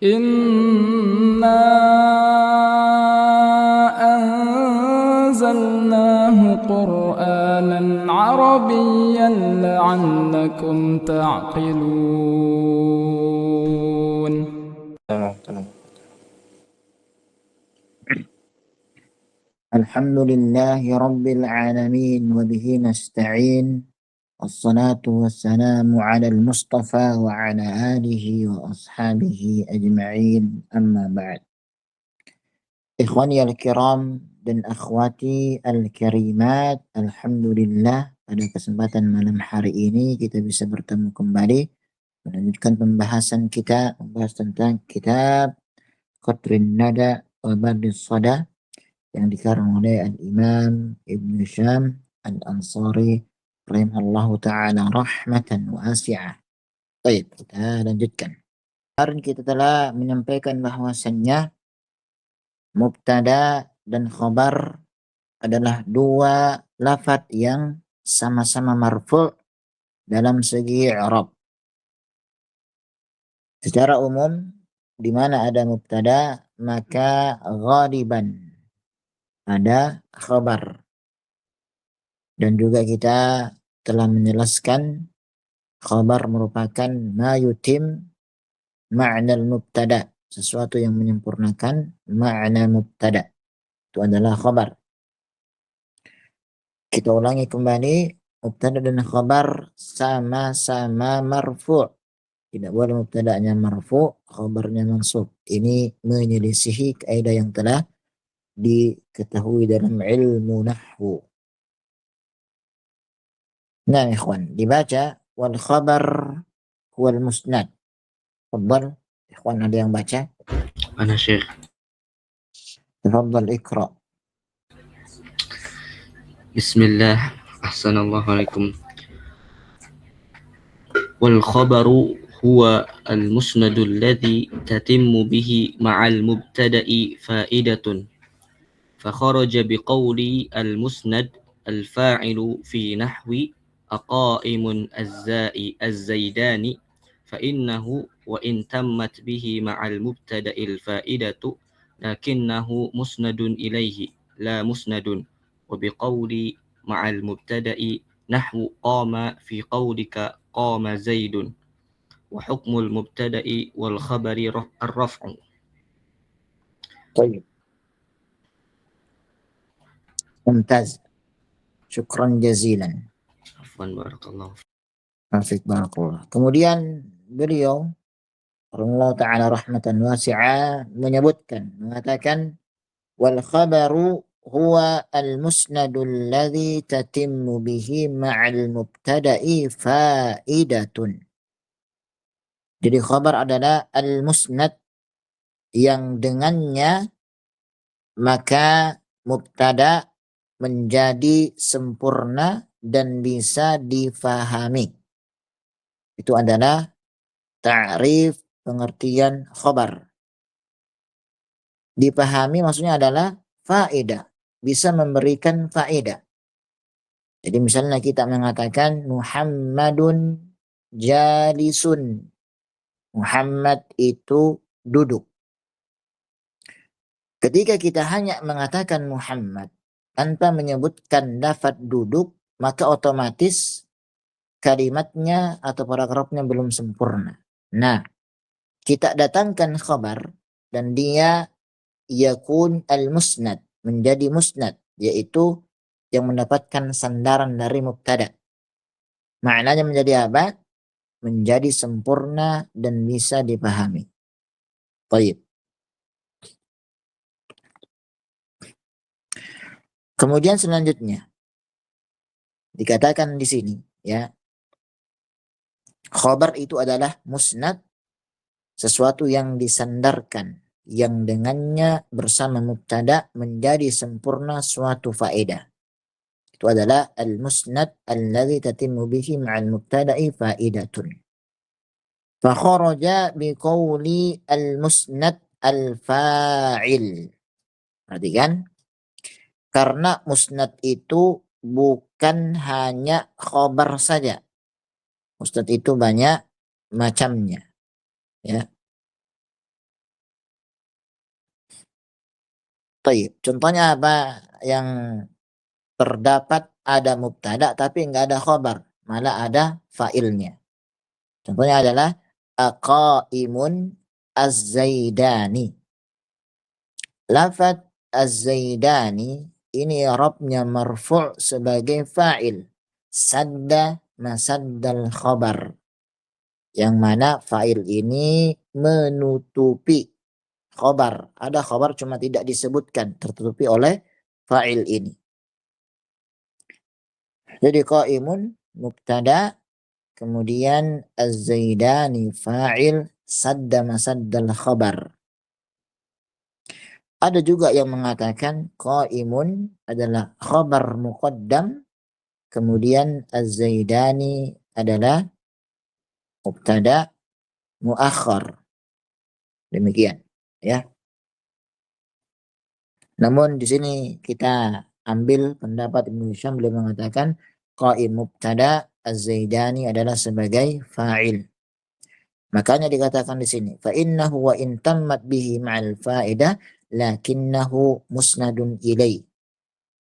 إنا أنزلناه قرآنا عربيا لعلكم تعقلون. الحمد لله رب العالمين وبه نستعين، والصلاة والسلام على المصطفى وعلى آله وأصحابه أجمعين، أما بعد. Ikhwani al-kiram dan akhwati al-karimat, alhamdulillah pada kesempatan malam hari ini kita bisa bertemu kembali melanjutkan pembahasan kita membahas tentang kitab Qatrin Nada wa Badis Sada yang dikarang oleh Al-Imam Ibn Syam Al-Ansari rahimahullahu ta'ala rahmatan wasi'ah. Baik, kita lanjutkan. Kemarin kita telah menyampaikan bahwasannya mubtada dan khobar adalah dua lafadz yang sama-sama marfu' dalam segi i'rab. Secara umum, di mana ada mubtada maka ghaliban ada khobar. Dan juga kita telah menjelaskan khobar merupakan ma yutim ma'nal mubtada, sesuatu yang menyempurnakan makna mubtada. Itu adalah khobar. Kita ulangi kembali, mubtada dan khobar sama-sama marfu'. Tidak boleh mubtada'nya marfu', khobarnya mansub. Ini menyelisihi kaidah yang telah diketahui dalam ilmu nahwu. Nah, ikhwan, dibaca wal khabar huwal musnad. Tafadhal, ikhwan, ada yang baca? Ana Syekh. Tafadhal ikra. Bismillah. Assalamualaikum. Wal khabaru huwa al-musnadu alladhi tatimmu bihi ma'al mubtada'i fa'idatun. فخرج بقولي المسند الفاعل في نحو أقائم الزيدان فإنه وإن تمت به مع المبتدأ الفائدة لكنه مسند إليه لا مسند. وبقول مع المبتدأ نحو قام في قولك قام زيد. وحكم المبتدأ والخبر الرفع. طيب، ممتاز, syukran jazilan. Afwan barakallahu. Afik barakallah. Kemudian beliau Allah Ta'ala rahmatan wasi'ah mengatakan wal khabaru huwa al-musnadu alladhi tatimmu bihi ma'al mubtada'i fa'idatun. Jadi khabar adalah al-musnad yang dengannya maka mubtada menjadi sempurna dan bisa difahami. Itu adalah ta'rif pengertian khabar. Dipahami maksudnya adalah faedah, bisa memberikan faedah. Jadi misalnya kita mengatakan Muhammadun jalisun. Muhammad itu duduk. Ketika kita hanya mengatakan Muhammad tanpa menyebutkan lafadz duduk, maka otomatis kalimatnya atau paragrafnya belum sempurna. Nah, kita datangkan khabar dan dia yakun al-musnad, menjadi musnad, yaitu yang mendapatkan sandaran dari mubtada. Maknanya menjadi apa? Menjadi sempurna dan bisa dipahami. Baik. Kemudian selanjutnya dikatakan di sini, ya, khabar itu adalah musnad, sesuatu yang disandarkan, yang dengannya bersama mubtada menjadi sempurna suatu faedah. Itu adalah al-musnad alladhi tatimmu bihi ma'al mubtada'i fa'idatun. Fa kharaja biqawli al-musnad al-fa'il. Perhatikan, karena musnad itu bukan hanya khabar saja. Musnad itu banyak macamnya, ya. Taib. Contohnya apa yang terdapat ada mubtada tapi enggak ada khabar, malah ada fa'ilnya. Contohnya adalah aqaimun az-zaidani. Lafaz az-zaidani ini i'rabnya marfu' sebagai fa'il. Sadda masaddal khabar. Yang mana fa'il ini menutupi khabar. Ada khabar cuma tidak disebutkan, tertutupi oleh fa'il ini. Jadi qaimun mubtada, kemudian az-zaidani fa'il, sadda masaddal khabar. Ada juga yang mengatakan qaimun adalah khabar muqaddam, kemudian az-zaidani adalah mubtada muakhar. Demikian, ya. Namun di sini kita ambil pendapat Ibnu Hisham, beliau mengatakan qaim mubtada, az-zaidani adalah sebagai fa'il. Makanya dikatakan di sini fa innahu wa in tammat bihi ma'al fa'idah lakinnahu musnadun ilai.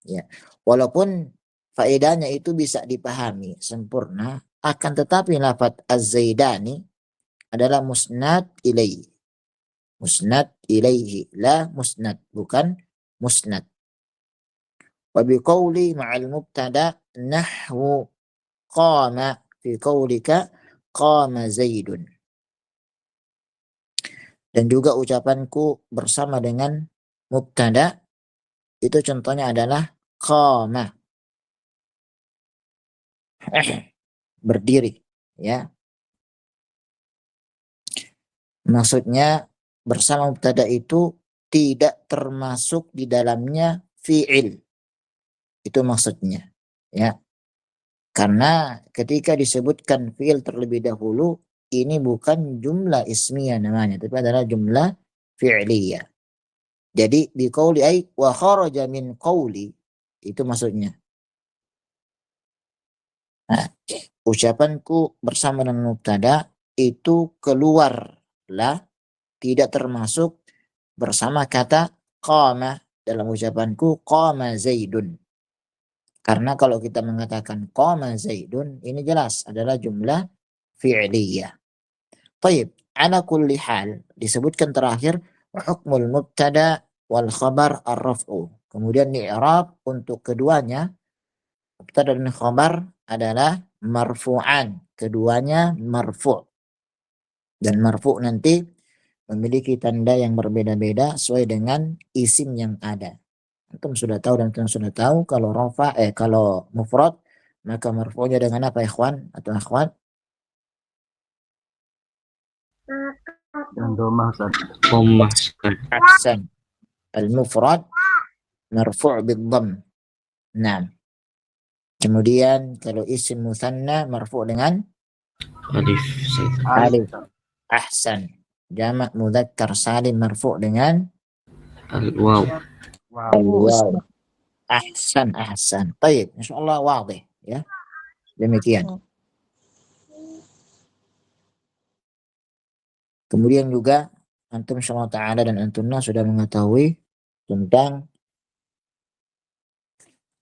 Ya. Walaupun faedahnya itu bisa dipahami sempurna, akan tetapi lafaz az-zaidani adalah musnad ilai. Musnad ilaihi, la musnad, bukan musnad. Wa biqauli ma'al mubtada nahwu qama fi qaulika qama zaidun. Dan juga ucapanku bersama dengan mubtada itu contohnya adalah qama, berdiri, ya. Maksudnya bersama mubtada itu tidak termasuk di dalamnya fi'il. Itu maksudnya, ya. Karena ketika disebutkan fi'il terlebih dahulu, ini bukan jumlah ismiyah namanya, tapi adalah jumlah fi'liyah. Jadi bi qauli ay wa kharaja min qauli, itu maksudnya. Nah, ucapanku bersama dengan mubtada itu keluarlah, tidak termasuk bersama kata qama dalam ucapanku qama zaidun. Karena kalau kita mengatakan qama zaidun, ini jelas adalah jumlah fi'liyah. Taib, ala kulli hal disebutkan terakhir hukmul mubtada wal khabar ar-raf'u. Kemudian i'rab untuk keduanya, mubtada dan khabar adalah marfu'an, keduanya marfu'. Dan marfu' nanti memiliki tanda yang berbeda-beda sesuai dengan isim yang ada. Antum sudah tahu dan antum sudah tahu kalau kalau mufrad maka marfu'nya dengan apa, ikhwan atau akhwat? Dan domah Ustaz. Dhammah sekali. Ahsan. Al-mufrad marfu' bid-dhamm. Naam. Kemudian kalau isim musanna marfu' dengan Alif. alif. Ahsan. Jamak mudzakkar salim marfu' dengan Al-waw. al-waw. Ahsan, ahsan. Baik, insyaallah wadih, ya. Demikian. Kemudian juga antum insyaallah taala dan antunna sudah mengetahui tentang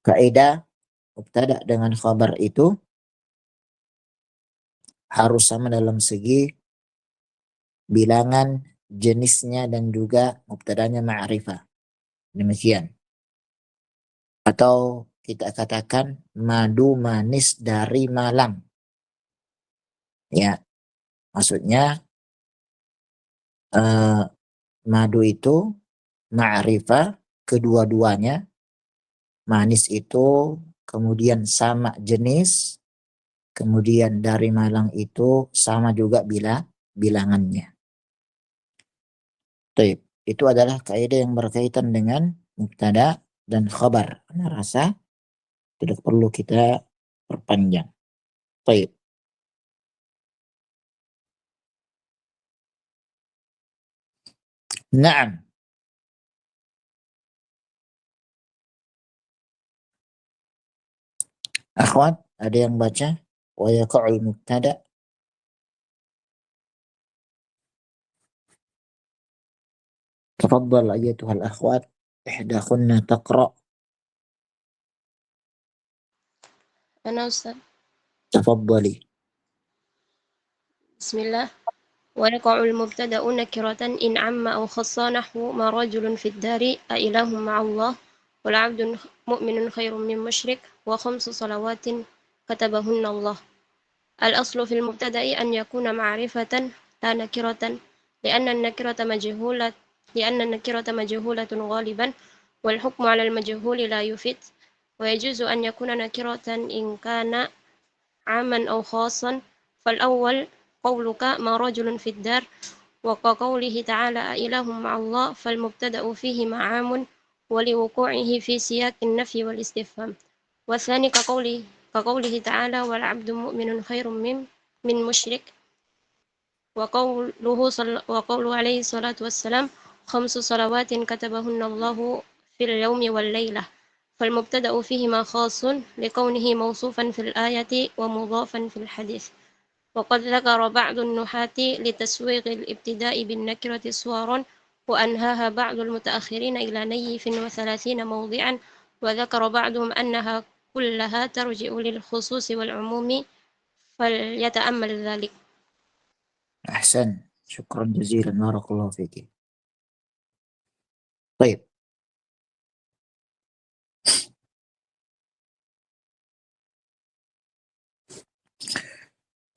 kaidah mubtada dengan khabar itu harus sama dalam segi bilangan, jenisnya, dan juga mubtadanya ma'rifah. Demikian. Atau kita katakan madu manis dari Malang. Ya, maksudnya madu itu ma'rifah kedua-duanya, manis itu kemudian sama jenis, kemudian dari Malang itu sama juga bilangannya. Baik, itu adalah kaidah yang berkaitan dengan mubtada dan khabar. Ana rasa tidak perlu kita perpanjang. Baik. Naam. Akhwat, ada yang baca? Wa yaqa'ul mubtada. Tafadhal ayyatuhal akhwat. إحداكن تقرأ. أنا أستاذ. تفضلي. بسم الله. ويقع المبتدأ نكرة إن عم أو خص نحو ما رجل في الدار أإله مع الله والعبد مؤمن خير من مشرك وخمس صلوات كتبهن الله. الأصل في المبتدأ أن يكون معرفة لا نكرة لأن النكرة مجهولة غالبا والحكم على المجهول لا يفيد. ويجوز أن يكون نكرة إن كان عاما أو خاصا. فالأول قولك ما رجل في الدار وكقوله تعالى أإله مع الله فالمبتدأ فيهما عام ولوقوعه في سياق النفي والاستفهام. والثاني كقوله تعالى والعبد مؤمن خير من مشرك وقوله عليه الصلاة والسلام 5 صلوات كتبهن الله في اليوم والليلة. فالمبتدأ فيهما خاص لكونه موصوفا في الآية ومضافا في الحديث. وقد ذكر بعض النحاة لتسويغ الابتداء بالنكرة صورا وأنهاها بعض المتأخرين إلى نيف 30 موضعا. وذكر بعضهم أنها كلها ترجع للخصوص والعموم فليتأمل ذلك. أحسن، شكرا جزيلا، بارك الله فيك. طيب,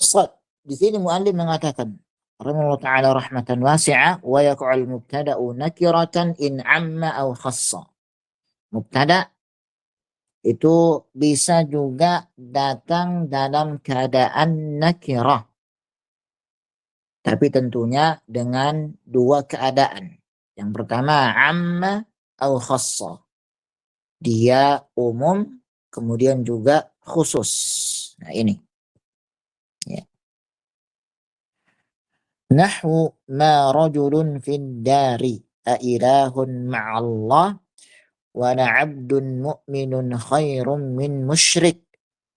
Ustaz, di sini muallim mengatakan rahimahullah ta'ala rahmatan wasi'ah wa yaqa'ul mubtada'u nakiratan in amma aw khassa. Mubtada itu bisa juga datang dalam keadaan nakirah, tapi tentunya dengan dua keadaan. Yang pertama amma aw khassa, dia umum kemudian juga khusus. Nah ini ya. Nahwu ma rajulun fid dari ailahun ma'allah wa la'abdun mu'minun khairun min musyrik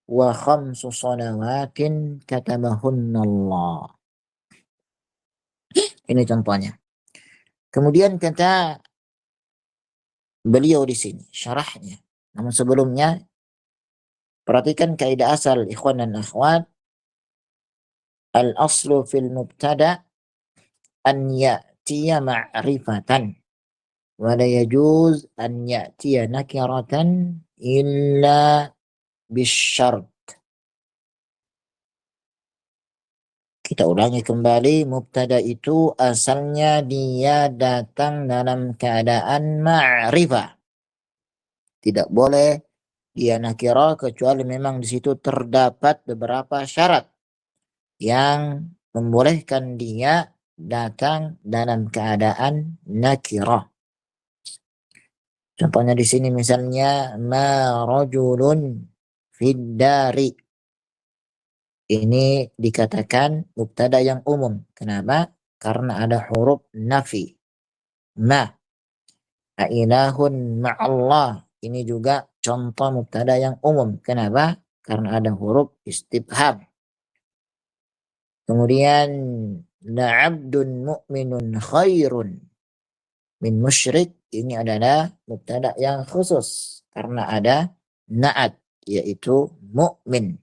wa khamsu salawatin katabahunallah. Ini contohnya. Kemudian kata beliau di sini syarahnya. Namun sebelumnya perhatikan kaidah asal ikhwan dan akhwat. Al-aslu fil mubtada an ya'tiya ma'rifatan wa la yajuz an ya'tiya nakiratan illa bisyart. Kita ulangi kembali, mubtada itu asalnya dia datang dalam keadaan ma'rifah. Tidak boleh dia nakirah kecuali memang di situ terdapat beberapa syarat yang membolehkan dia datang dalam keadaan nakirah. Contohnya di sini misalnya ma rajulun fid dari. Ini dikatakan mubtada yang umum. Kenapa? Karena ada huruf nafi. Ma. Ailahun ma'allah. Ini juga contoh mubtada yang umum. Kenapa? Karena ada huruf istifham. Kemudian la'abdun mu'minun khairun min musyrik. Ini adalah mubtada yang khusus karena ada na'at, yaitu mu'min.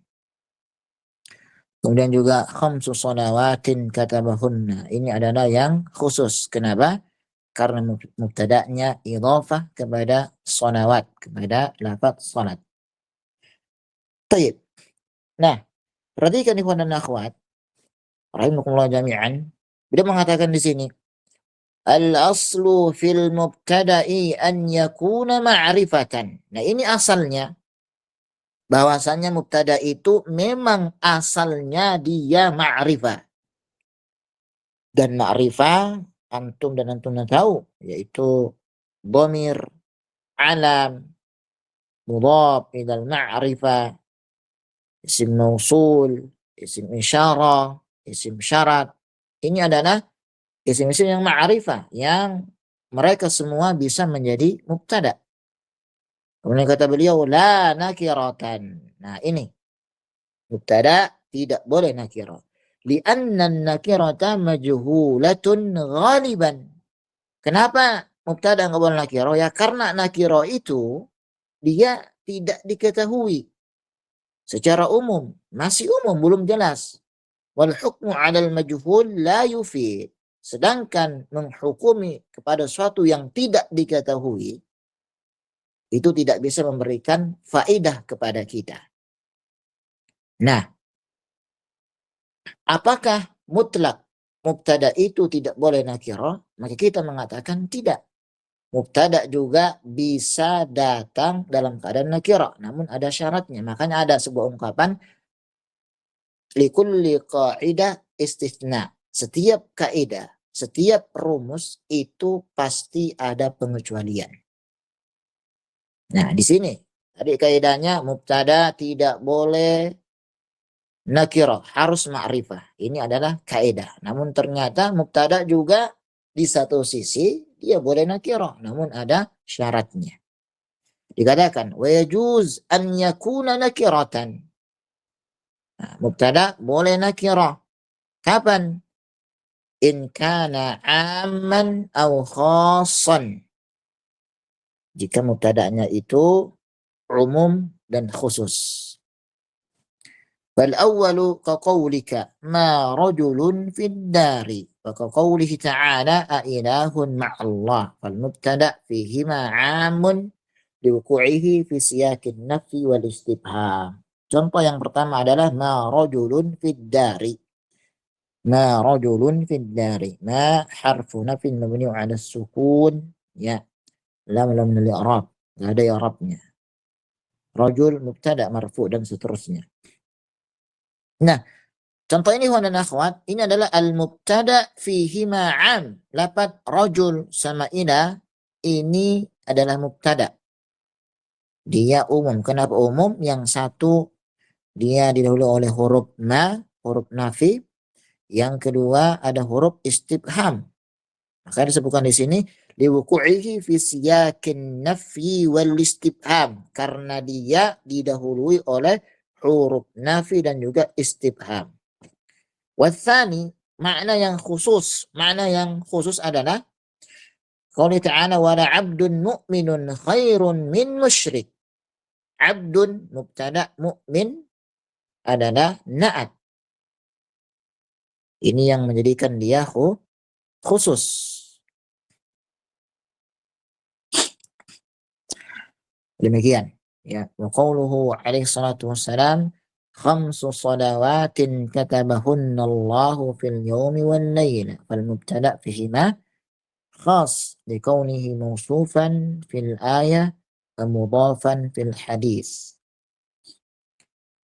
Kemudian juga khamsu salawatin katabahunna. Ini adalah yang khusus. Kenapa? Karena mubtada'nya idhafah kepada salawat, kepada lafaz salat. Baik. Nah, perhatikan ikhwan dan akhwat rahimakumullah jami'an. Beliau mengatakan di sini al-aslu fil mubtada'i an yakuna ma'rifatan. Nah, ini asalnya bahwasannya mubtada itu memang asalnya dia ma'rifah. Dan ma'rifah antum dan antum tahu, yaitu dhamir, alam, mudhaf ilal ma'rifah, isim mausul, isim isyarah, isim syarat. Ini adalah isim-isim yang ma'rifah yang mereka semua bisa menjadi mubtada. Kemudian kata beliau la nakiratan. Nah, ini mubtada tidak boleh nakirah. Li'anna nakirata majhulatun ghaliban. Kenapa mubtada nggak boleh nakiro? Ya karena nakiro itu dia tidak diketahui secara umum, masih umum, belum jelas. Wal hukmu 'alal majhul la yufid. Sedangkan menghukumi kepada suatu yang tidak diketahui itu tidak bisa memberikan faedah kepada kita. Nah, apakah mutlak mubtada itu tidak boleh nakiro? Maka kita mengatakan tidak. Mubtada juga bisa datang dalam keadaan nakiro, namun ada syaratnya. Makanya ada sebuah ungkapan, likulli qa'idah istitsna. Setiap kaidah, setiap rumus itu pasti ada pengecualian. Nah, di sini tadi kaidahnya mubtada tidak boleh nakirah, harus ma'rifah. Ini adalah kaidah. Namun ternyata mubtada juga di satu sisi dia boleh nakirah, namun ada syaratnya. Dikatakan wa yajuz an yakuna nakiratan. Nah, mubtada boleh nakirah. Kapan? In kana amman aw khassan. Jika mubtada'nya itu umum dan khusus. Bal awwalu kaqawlika ma rajulun fid dari wa kaqawlihi ta'ala a ilahun ma'allah. Fal mubtada' fihi ma 'amun liwuqu'ihi fi siyakin nafi wal istifham. Contoh yang pertama adalah ma rajulun fid dari. Ma rajulun fid dari. Ma harfu nafin mabni 'ala sukun, ya. Lam min al-i'rab. Enggak ada i'rabnya. Rajul mubtada marfu dan seterusnya. Nah, contoh ini dan akhwat, ini adalah al-mubtada fihi ma'am. Lafaz rajul sama ila ini adalah mubtada. Dia umum. Kenapa umum? Yang satu dia didahului oleh huruf ma, huruf nafi. Yang kedua ada huruf istifham. Maka disebutkan di sini liwuqu'ihi fi siyakin nafyi wal istifham, karena dia didahului oleh huruf nafi dan juga istifham. Watsani, makna yang khusus adalah qauli ta'ala wala 'abdun mu'minun khairun min musyrik. Abdun mubtada, mu'min adalah na'at. Ini yang menjadikan dia khusus. Demikian, ya. Wa qauluhu alaihi salatu wassalam khamsu salawatin katabahunna Allahu fil yawmi wal layl. Fal mubtada fihi ma khas liqaunihi mawsufan fil ayah wa mudhafan fil hadis.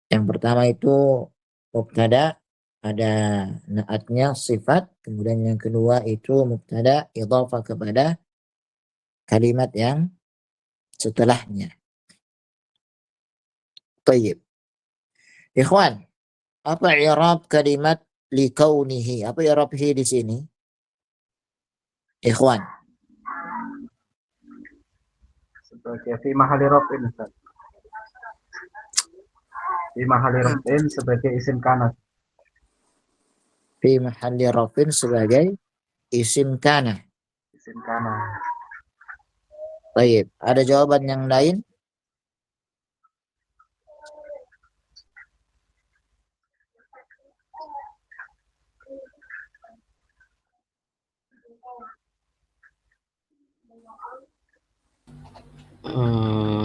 Yang pertama itu mubtada, ada naatnya sifat, kemudian yang kedua itu mubtada idhafah kepada kalimat yang setelahnya. Tayyib. Ikhwan, apa i'rab kalimat likaunihi? Apa i'rabhi di sini? Ikhwan. Sebagai fi mahali raf'in, Ustaz. Fi mahali raf'in sebagai isim kana. Fi mahalli rafin sebagai isim kana. Isim kana. Tayyib. Ada jawaban yang lain?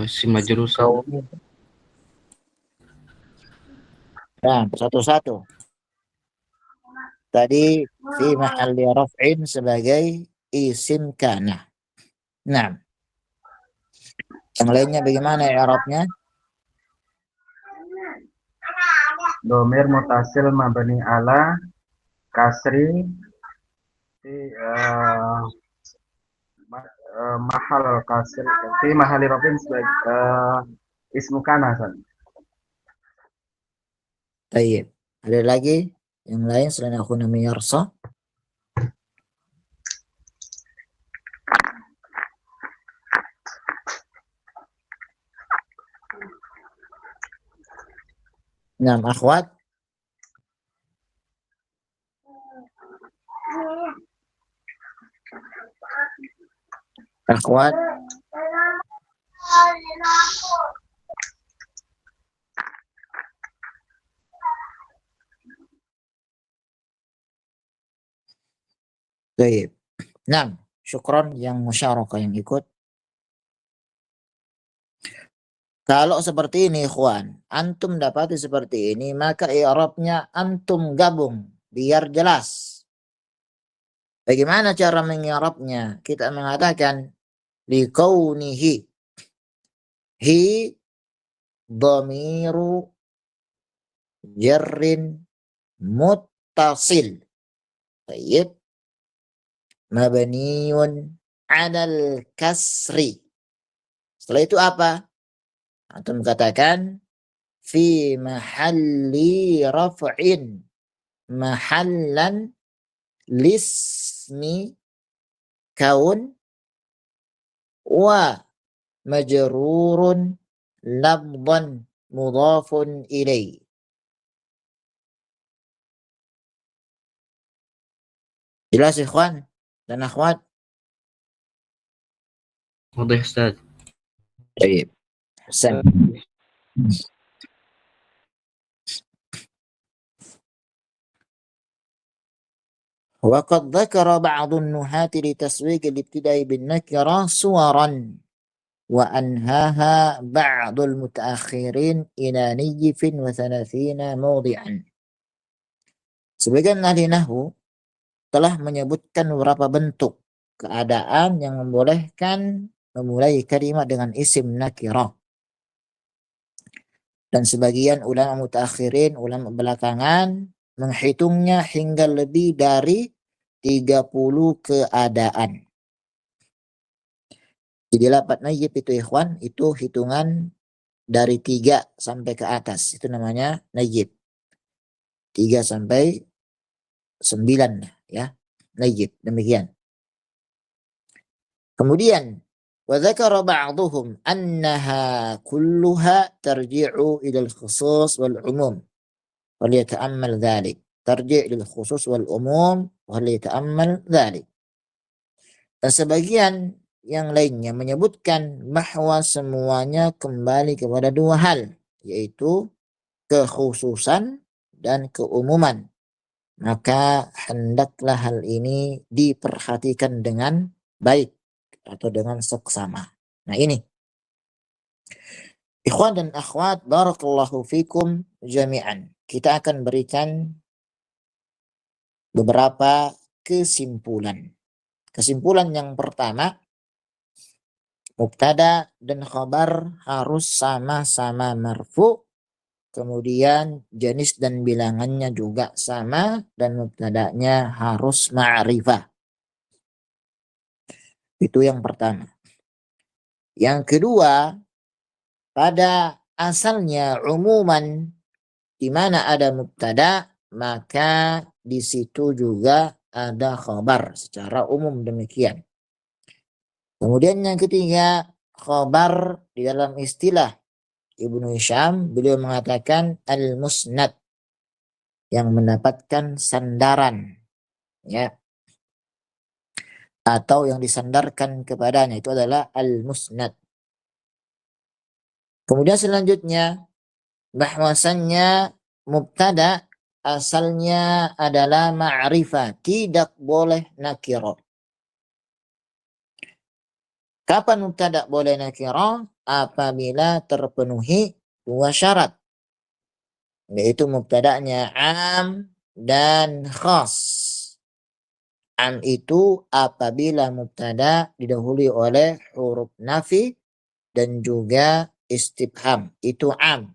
Si majrur. Nah, satu-satu. Tadi fi mahalli raf'in sebagai isim kana. Nah, yang lainnya bagaimana i'rabnya? Domir mutasil mabni ala kasri fi mahal kasri fi mahali rafin sebagai ismu kana, Ustaz. Tayyib. Ada lagi yang lain selain akhuna miyarsa? Nah, akhwat. Akhwat, baik. Nah, syukron yang musyarakah yang ikut. Kalau seperti ini, ikhwan, antum dapati seperti ini, maka i'rabnya antum gabung biar jelas. Bagaimana cara mengi'rabnya? Kita mengatakan liqaunihi, hi dhamiru jarrin muttasil. Baik, mabniun 'alal kasri. Setelah itu apa? Antum katakan fi mahalli raf'in, mahallan lismi kaun wa majrurun labdan mudhafun ilaih. Jelas ikhwan dan akhwat? واضح أستاذ. Baik. Hasan. وقد ذكر بعض النحاة لتسويق الابتداء بالنكرة صورا وأنهاها بعض المتأخرين إلى نيف وثلاثين موضعا. Sebagian ahli nahwu telah menyebutkan beberapa bentuk keadaan yang membolehkan memulai kalimat dengan isim nakirah. Dan sebagian ulama mutaakhirin, ulama belakangan, menghitungnya hingga lebih dari 30 keadaan. Jadi lapat nayyib itu ikhwan, itu hitungan dari 3 sampai ke atas. Itu namanya nayyib. 3 sampai 9 ya. Nayyib, demikian. Kemudian وذكر بعضهم أنها كلها ترجع إلى الخصوص والعموم وليتأمل ذلك. ترجع إلى الخصوص والعموم وليتأمل ذلك. Dan sebagian yang lainnya menyebutkan bahwa semuanya kembali kepada 2 hal, yaitu kekhususan dan keumuman. Maka hendaklah hal ini diperhatikan dengan baik atau dengan seksama. Nah ini, ikhwan dan akhwat, barakallahu fikum jami'an. Kita akan berikan beberapa kesimpulan. Kesimpulan yang pertama, mubtada dan khabar harus sama-sama marfu, kemudian jenis dan bilangannya juga sama, dan mubtadanya harus ma'rifah. Itu yang pertama. Yang kedua, pada asalnya umuman, di mana ada mubtada, maka di situ juga ada khabar secara umum demikian. Kemudian yang ketiga, khabar di dalam istilah Ibnu Hisham, beliau mengatakan al-musnad, yang mendapatkan sandaran, ya, atau yang disandarkan kepadanya, itu adalah al-musnad. Kemudian selanjutnya, bahwasannya mubtada asalnya adalah ma'rifah, tidak boleh nakirah. Kapan mubtada boleh nakirah? Apabila terpenuhi 2 syarat, yaitu mubtada'nya am dan khas. Am itu apabila mubtada didahului oleh huruf nafi dan juga istifham, itu am.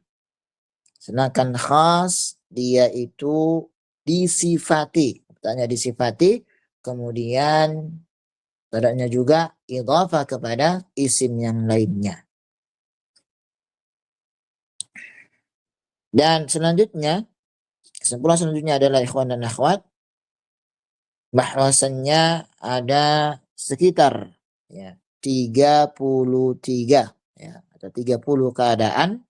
Sedangkan khas dia itu disifati, mubtada'nya disifati, kemudian mubtada'nya juga idhafah kepada isim yang lainnya. Dan selanjutnya, kesimpulan selanjutnya adalah ikhwan dan akhwat, bahwasannya ada sekitar 33 atau 30 keadaan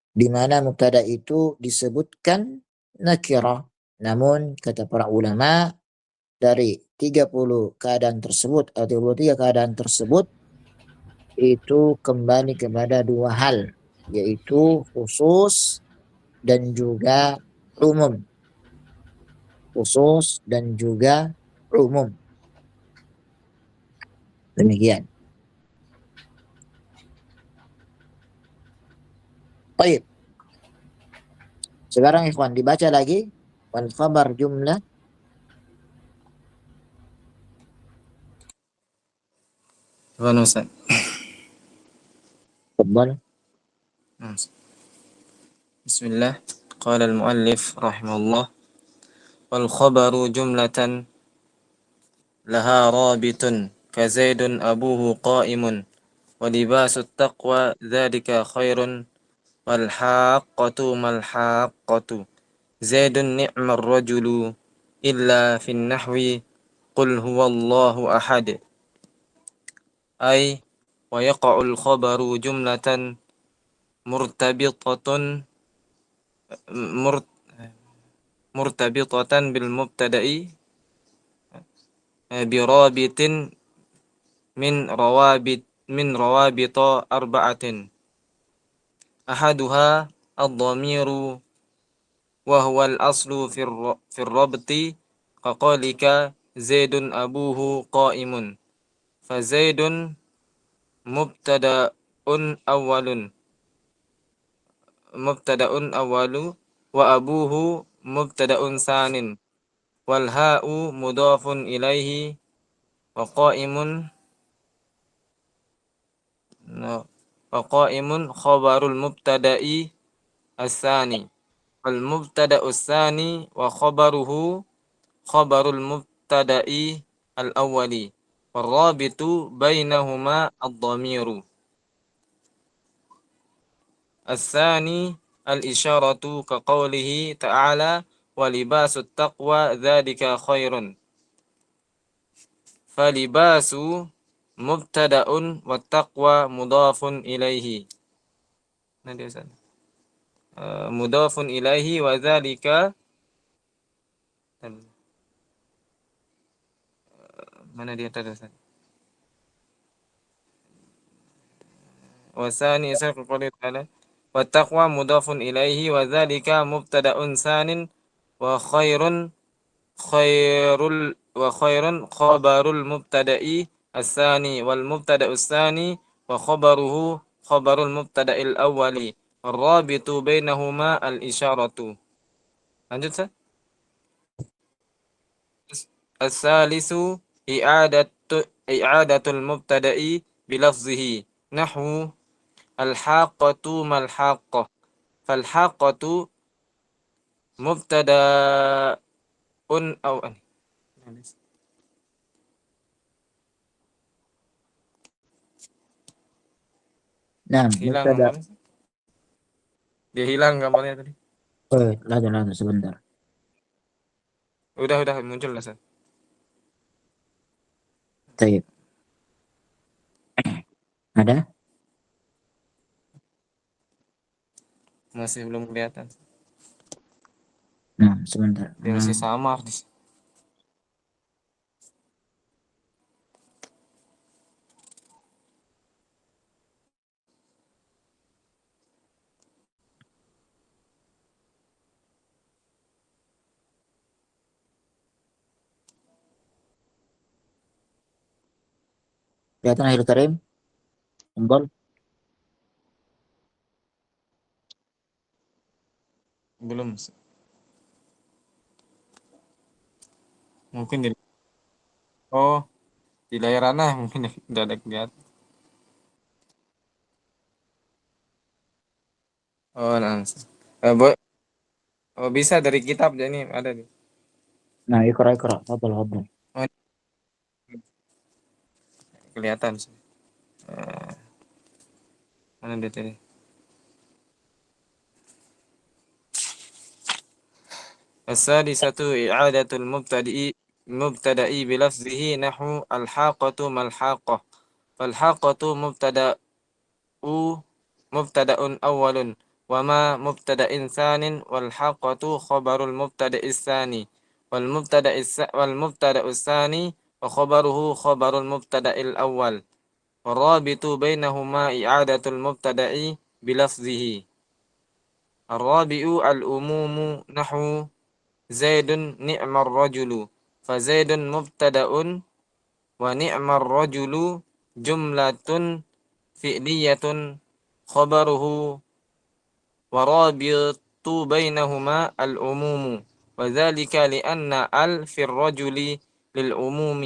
di mana mubtada itu disebutkan nakirah. Namun kata para ulama, dari 30 keadaan tersebut atau 33 keadaan tersebut itu kembali kepada dua hal, yaitu khusus dan juga umum. Khusus dan juga umum. Demikian. Baik. Sekarang ikhwan dibaca lagi wal khabar jumlah. Tafadhal Ustaz. Tafadhal. Bismillah. Qala al-muallif rahimahullah wal khabaru jumlatan laha rabitun ka zaidun abuhu qa'imun wa libasu taqwa dzalika khairun wal haqqatu mal haqqatu zaidun ni'mar rajulu illa fin nahwi qul huwallahu ahad ay wa yaqa'ul khabaru jumlatan murtabitatun murtabitatan bil mubtada'i birabitin min rawabita arba'atin ahaduha ad-dhamiru wa huwa al-aslu fi ar-rabti kaqalika zaidun abuhu qa'imun fa zaidun mubtada'un awwalu wa abuhu mubtada'un sanin wal ha'u mudhafun ilaihi wa qa'imun khabarul mubtada'i as-sani wal mubtada'us sani wa khabarul mubtada'i al-awwali warabitu bainahuma ad-dhamiru as-sani al-isharatu ka qawlihi ta'ala wa libasut taqwa dzalika khairun falibasu mubtada'un wa taqwa mudhafun ilaihi mudhafun ilaihi wa dzalika mana dia tadi Ustaz? Wasani isar qawli ta'ala wa taqwa mudhafun ilaihi wa dzalika mubtada'un sanin wa khairun khabarul mubtada'i as-sani wal mubtada'us sani wa khabarul mubtada'il awwali warabitu bainahuma al-isyaratu. Lanjut Ustaz. As-salisu i'adatul mubtada'i bilafzihi nahwu al-haqqatu mal haqqah fal haqqatu mubtada'un Nah, hilang mubtada. gambarnya. Dia hilang gambarnya tadi. Lada sebentar. Udah muncul lah Ustaz. Baik. Ada? Masih belum kelihatan. Nah, sebentar. Dia masih samar di Kelihatan akhir karim? Tombol? belum. Mungkin di di layar Ana mungkin udah ada kelihatan. Nah. Bisa dari kitab jadi ada nih. Nah, ikra. Fadal. Kelihatan. Mana dia tadi? As-sadisatu i'adatul mubtada'i bilafzihi nahu al-haqqatu mal haqqah. Fal haqqatu mubtada'un awwalun wa ma mubtada'in tsanin wal haqqatu khabarul mubtada'is tsani والمبتدأ الثاني وخبره خبر المبتدأ الأول والرابط بينهما إعادة المبتدأ بلفظه. الرابع الأموم نحو زيد نعم الرجل، فزيد مبتدأ ونعم الرجل جملة فعلية خبره ورابط بينهما العموم، وذلك لأن في الرجل للعموم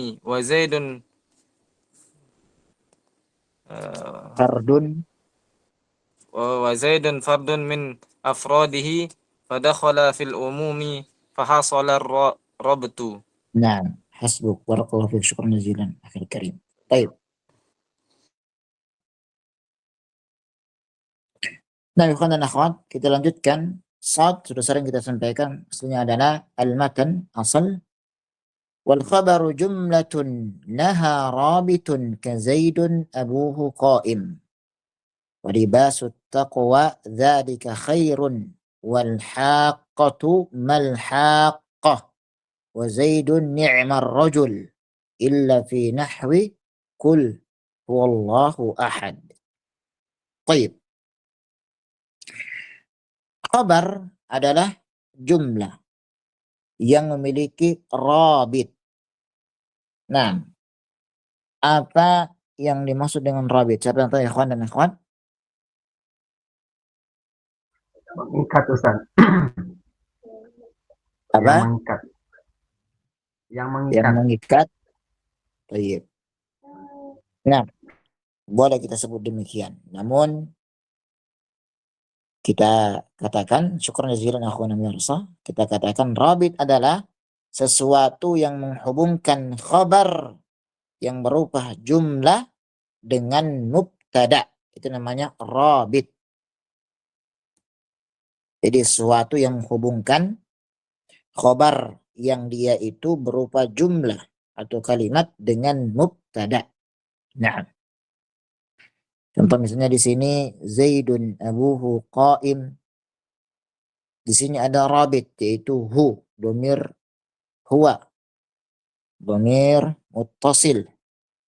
Fardun. وزيد فرد من أفراده فدخل في العموم فحصل الربط. Nah, hasbuk. Barakallahu fiik. Syukran jazilan, akhil karim. Baik. Nah, ikhwan dan akhwat, kita lanjutkan. Sad sudah sering kita sampaikan, aslinya adalah al-matan, asal. Wal khabaru jumlatun laha rabitun ka Zaidun abuhu qa'im. Wa libasu taqwa dzalika khairun wal haqqatu mal haqqah. Wa Zaidun ni'mar rajul illa fi nahwi kul huwallahu ahad. Baik. Khabar adalah jumlah yang memiliki rabit. Nah, apa yang dimaksud dengan rabit? Siapa yang tahu, ikhwan dan akhwat? Mengikat, Ustaz. Yang Apa? mengikat. Yang Yang mengikat. mengikat. Baik. Nah, boleh kita sebut demikian. Namun kita katakan, syukur jazilan akhwana mirsa, kita katakan rabit adalah sesuatu yang menghubungkan khabar yang berupa jumlah dengan mubtada. Itu namanya rabit. Jadi sesuatu yang menghubungkan khabar yang dia itu berupa jumlah atau kalimat dengan mubtada. Nah, contoh misalnya di sini Zaidun abuhu qa'im. Di sini ada rabit yaitu hu, dhamir huwa, dhamir muttasil,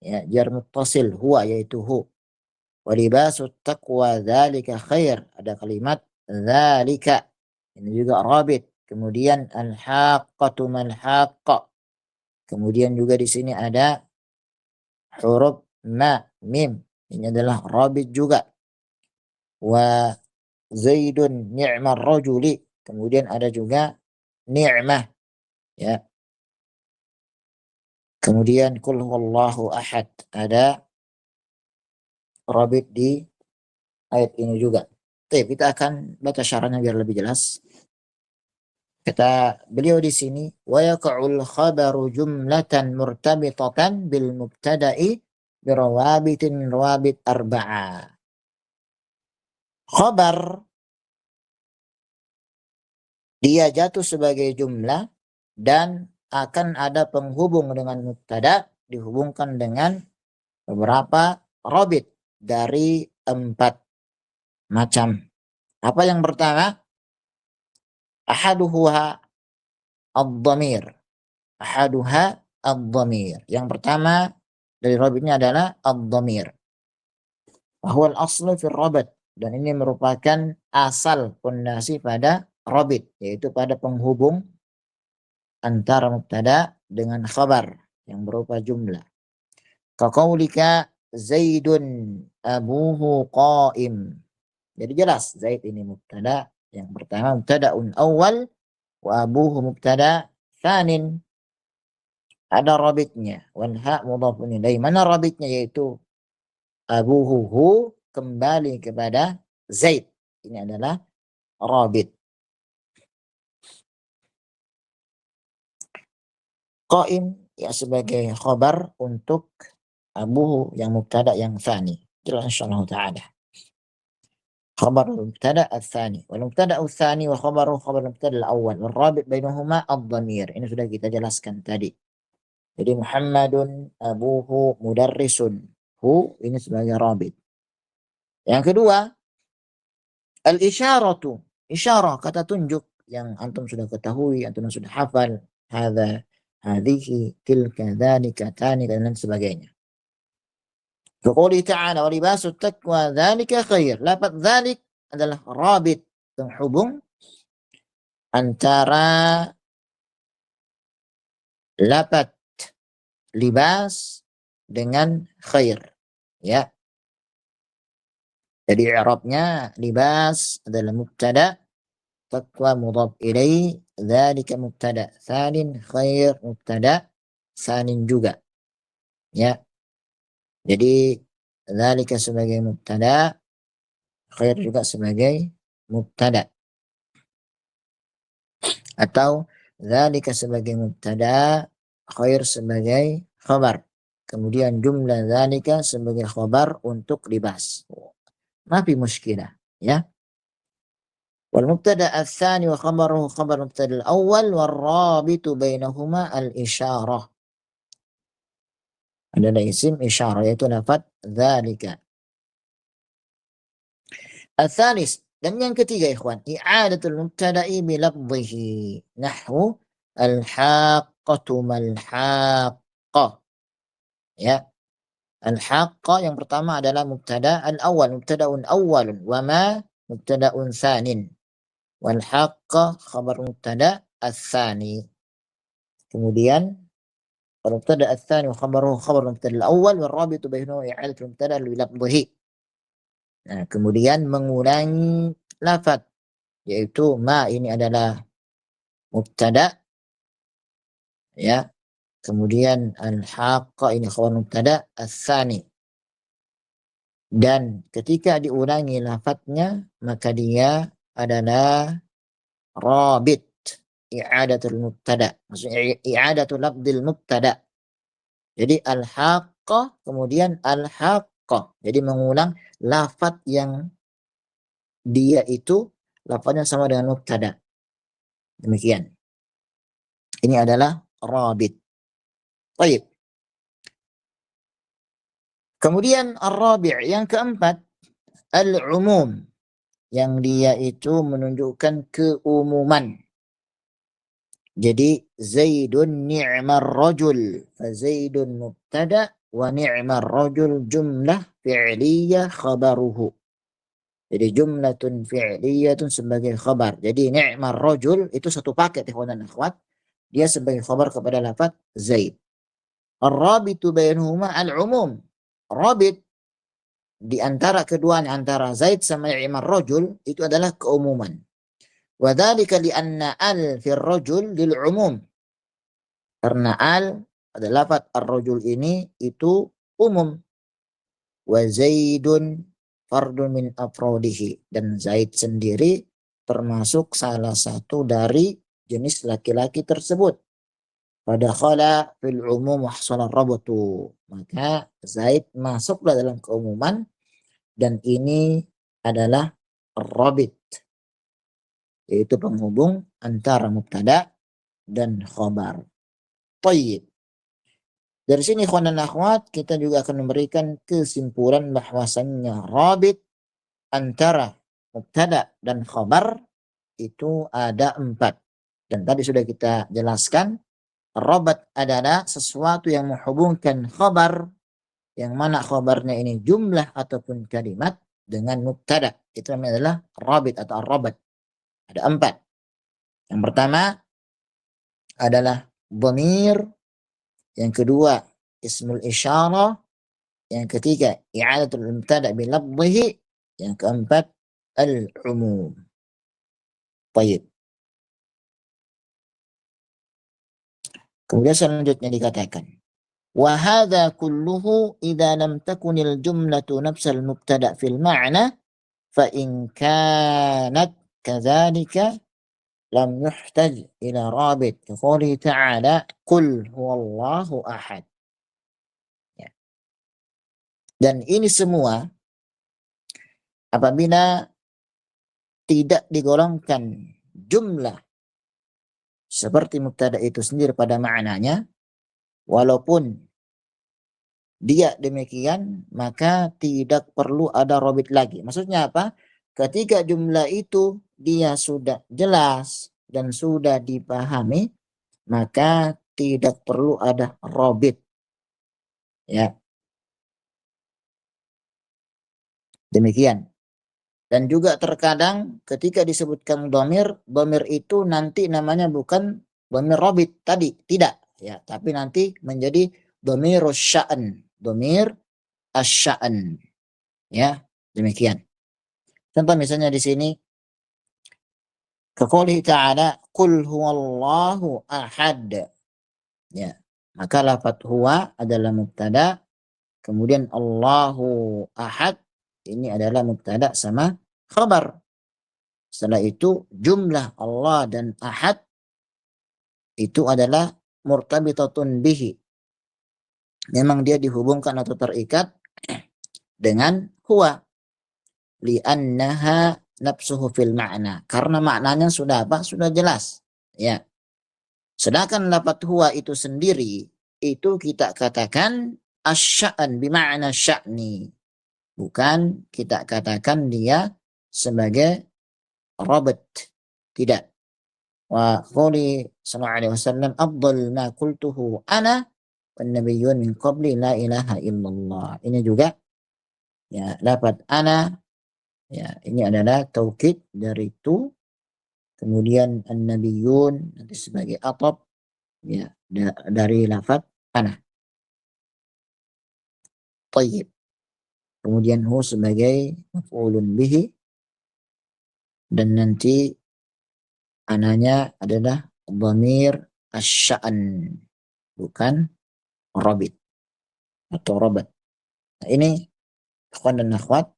ya, jar muttasil huwa yaitu hu. Wa libasu taqwa dzalika khair, ada kalimat dzalika, ini juga rabit. Kemudian al-haqqatu mal haqqa. Kemudian juga di sini ada huruf ma, mim. Ini adalah rabit juga. Wa Zaidun ni'mar rajuli. Kemudian ada juga ni'mah, ya. Kemudian kul huwallahu ahad, ada rabit di ayat ini juga. Oke, kita akan baca syarahnya biar lebih jelas. Kata beliau di sini, wa yaqa'ul khabaru jumlatan murtabitatan bil mubtada'i birawabitin rawabit arba'a. Khabar dia jatuh sebagai jumlah dan akan ada penghubung dengan mubtada, dihubungkan dengan beberapa rabit dari 4 macam. Apa yang pertama? Ahaduha ad-dhamir. Ahaduha ad-dhamir. Yang pertama dari rabitnya adalah ad-dhamir. Wahwal aslu fil rabat. Dan ini merupakan asal pondasi pada rabit, yaitu pada penghubung antara mubtada dengan khabar yang berupa jumlah. Kaqaulika Zaidun abuhu qa'im. Jadi jelas Zaid ini mubtada yang pertama, mubtada'un awal, wa abuhu mubtada tsanin. Ada rabitnya. Wal ha mudhafun ilaih. Mana rabitnya? Yaitu abuhu, hu, kembali kepada Zaid. Ini adalah rabit. Qa'im ya sebagai khabar untuk abuhu yang mubtada yang tsani. Jelas insyaallah taala. Khabar mubtada ats-tsani. Wal mubtada ats-tsani wa khabaru khabar mubtada al-awwal. Wal rabit bainahuma ad-dhamir. Ini sudah kita jelaskan tadi. Jadi Muhammadun abuhu mudarrisun. Hu ini sebagai rabit. Yang kedua, al-isyaratu. Isyarah, kata tunjuk yang antum sudah ketahui, antum sudah hafal. hadza, hadhihi, tilka, dzalika, tanika, dan sebagainya. Qul ta'ala wa libasu taqwa dzalika khair. Lafaz dzalik adalah rabit, penghubung antara lafaz libas dengan khair, ya. Jadi i'rabnya libas adalah mubtada, taqwa mudhaf ilaih, dzalika mubtada tsanin, khair mubtada tsanin juga, ya. Jadi dzalika sebagai mubtada, khair juga sebagai mubtada, atau dzalika sebagai mubtada, khair sebagai khabar. Kemudian jumlah dzalika sebagai khabar untuk libas. Ma fi mushkilah, ya. Wal mubtada ats-tsani wa khabaruhu khabar mubtada al-awwal wal rabitu bainahuma al-isyarah. Adalah isim isyarah, yaitu lafaz dzalika. Ats-tsalis, dan yang ketiga ikhwan, i'adatul mubtada'i bi lafdhihi nahwu al-haqqatu mal-haqqah, ya. Al-haqqah yang pertama adalah mubtada al-awwal, mubtada'un awwalun, wa ma mubtada'un tsanin, wal haqqah khabar mubtada ats-tsani. Kemudian mubtada ats-tsani wa khabaruhu khabar mubtada al-awwal wal rabitu bainahuma i'adatul mubtada bi lafdhihi. Nah, kemudian mengulangi lafaz, yaitu ma ini adalah mubtada, ya. Kemudian al-haqqah ini khabar mubtada ats-tsani. Dan ketika diulangi lafadznya maka dia adalah rabit, i'adatul mubtada. Maksudnya i'adatul lafdzil mubtada. Jadi al-haqqah kemudian al-haqqah. Jadi mengulang lafadz yang dia itu lafadznya sama dengan mubtada. Demikian. Ini adalah rabit. Baik. Kemudian ar-rabi', yang keempat, al-umum, yang dia itu menunjukkan keumuman. Jadi Zaidun ni'mar rajul, fa Zaidun mubtada wa ni'mar rajul jumlah fi'liyah khabaruhu. Jadi jumlatun fi'liyatun sebagai khabar. Jadi ni'mar rajul itu satu paket ikhwan dan akhwat. Dia sebagai khabar kepada lafaz Zaid. Ar-rabitu bainahuma al-umum. Rabit di antara keduanya, antara Zaid sama ni'mar rajul, itu adalah keumuman. Wa dzalika li anna al fir rajul lil umum. Karena al pada lafaz ar-rajul ini itu umum. Wa Zaidun fardun min afrodihi, dan Zaid sendiri termasuk salah satu dari jenis laki-laki tersebut. Pada khala fil umum wahsala rabatu, maka Zaid masuklah dalam keumuman dan ini adalah rabit, yaitu penghubung antara mubtada dan khabar. Tayyib. Dari sini ikhwan dan akhwat kita juga akan memberikan kesimpulan bahwasannya rabit antara mubtada dan khabar itu ada 4. Dan tadi sudah kita jelaskan, rabat adalah sesuatu yang menghubungkan khabar, yang mana khabarnya ini jumlah ataupun kalimat dengan mubtada. Itu namanya adalah rabit atau rabat. Ada 4. Yang pertama adalah dhamir, yang kedua ismul isyarah, yang ketiga i'adatul mubtada bi lafdhihi, yang keempat al-umum. Baik. Kemudian selanjutnya dikatakan, wa hadza kulluhu idza lam takunil jumlatu nafsal mubtada fil ma'na fa in kanat kadzalika lam yuhtaj ila rabit. Qawli ta'ala qul huwallahu ahad. Ya. Dan ini semua apabila tidak digolongkan jumlah seperti mubtada itu sendiri pada maknanya, walaupun dia demikian, maka tidak perlu ada rabit lagi. Maksudnya apa? Ketika jumlah itu dia sudah jelas dan sudah dipahami, maka tidak perlu ada robit. Ya, demikian. Dan juga terkadang ketika disebutkan domir itu nanti namanya bukan domir robit tadi, tidak. Ya, tapi nanti menjadi domir sya'an, domir asya'an. Ya, demikian. Contoh misalnya di sini, kaqoulihi ta'ala, qul huwallahu ahad. Ya, maka lafadz huwa adalah mubtada, kemudian Allahu ahad ini adalah mubtada sama khabar. Setelah itu jumlah Allah dan ahad itu adalah murtabitatun bihi. Memang dia dihubungkan atau terikat dengan huwa. Li'annaha nafsuhu fil ma'na. Karena maknanya sudah apa? Sudah jelas. Ya. Sedangkan lafadz huwa itu sendiri itu kita katakan asya'an bima'na sya'ni. Bukan kita katakan dia sebagai rabat. Tidak. Wa quli sallallahu alaihi wasallam afdal ma qultuhu ana wan nabiyyun min qabli la ilaha illallah. Ini juga ya lafadz ana, ya ini adalah taukid dari itu, kemudian an-nabiyyun nanti sebagai ataf ya dari lafadz ana. Tayyib. Kemudian hu sebagai maf'ulun bihi, dan nanti ananya adalah dhamir asy-sya'an, bukan rabit atau rabat. Nah, ini ikhwan dan akhwat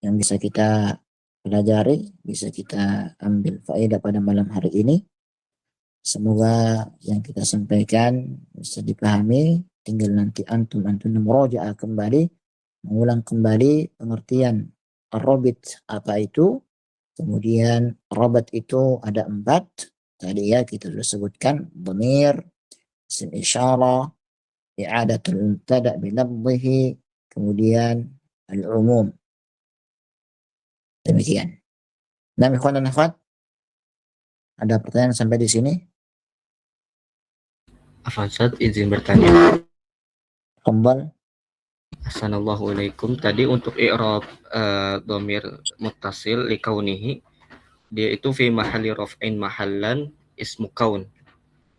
yang bisa kita pelajari, bisa kita ambil faedah pada malam hari ini. Semoga yang kita sampaikan bisa dipahami. Tinggal nanti antum murojaah kembali, mengulang kembali pengertian rabit apa itu. Kemudian rabat itu ada 4. Tadi ya kita sudah sebutkan, dhamir, isim isyarah, i'adatul mubtada' bi lafdhihi, kemudian al-umum. Demikian. Nah, ikhwan dan akhwat, ada pertanyaan sampai di sini? Afwan Ustaz, izin bertanya. Kembal. Assalamualaikum. Tadi untuk i'rab dhamir muttasil li kaunihi, dia itu fi mahalli raf'in mahallan ismu kaun.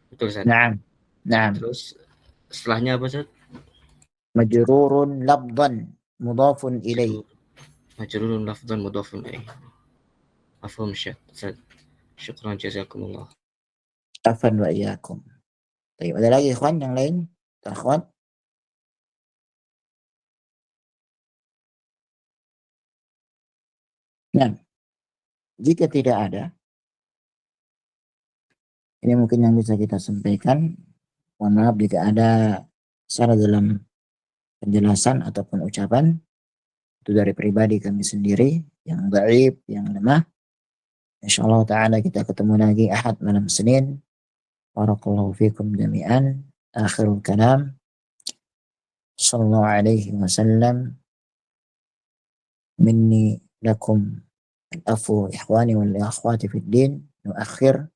Betul Ustaz? Naam. Naam. Terus setelahnya apa Ustaz? Majrurun lafdhan mudhafun ilaih. Majrurun lafdhan mudhafun ilaih. Afham Ustaz. Syukran jazakumullah. Afan wa iyyakum. Baik, ada lagi ikhwan yang lain? Akhwat? Nah, jika tidak ada, ini mungkin yang bisa kita sampaikan. Mohon maaf jika ada salah dalam penjelasan ataupun ucapan. Itu dari pribadi kami sendiri, yang dhaif, yang lemah. Insyaallah ta'ala kita ketemu lagi Ahad malam Senin. Barakallahu fikum jami'an. Akhirul kalam. Sallallahu alaihi wasallam. Minni lakum al-afu ikhwani wal akhwati fid din. Nuakhir.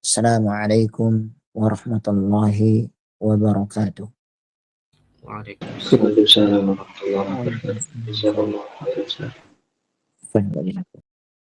Assalamualaikum warahmatullahi wabarakatuh. Waalaikumsalam warahmatullahi wabarakatuh. Jazakallahu khairan.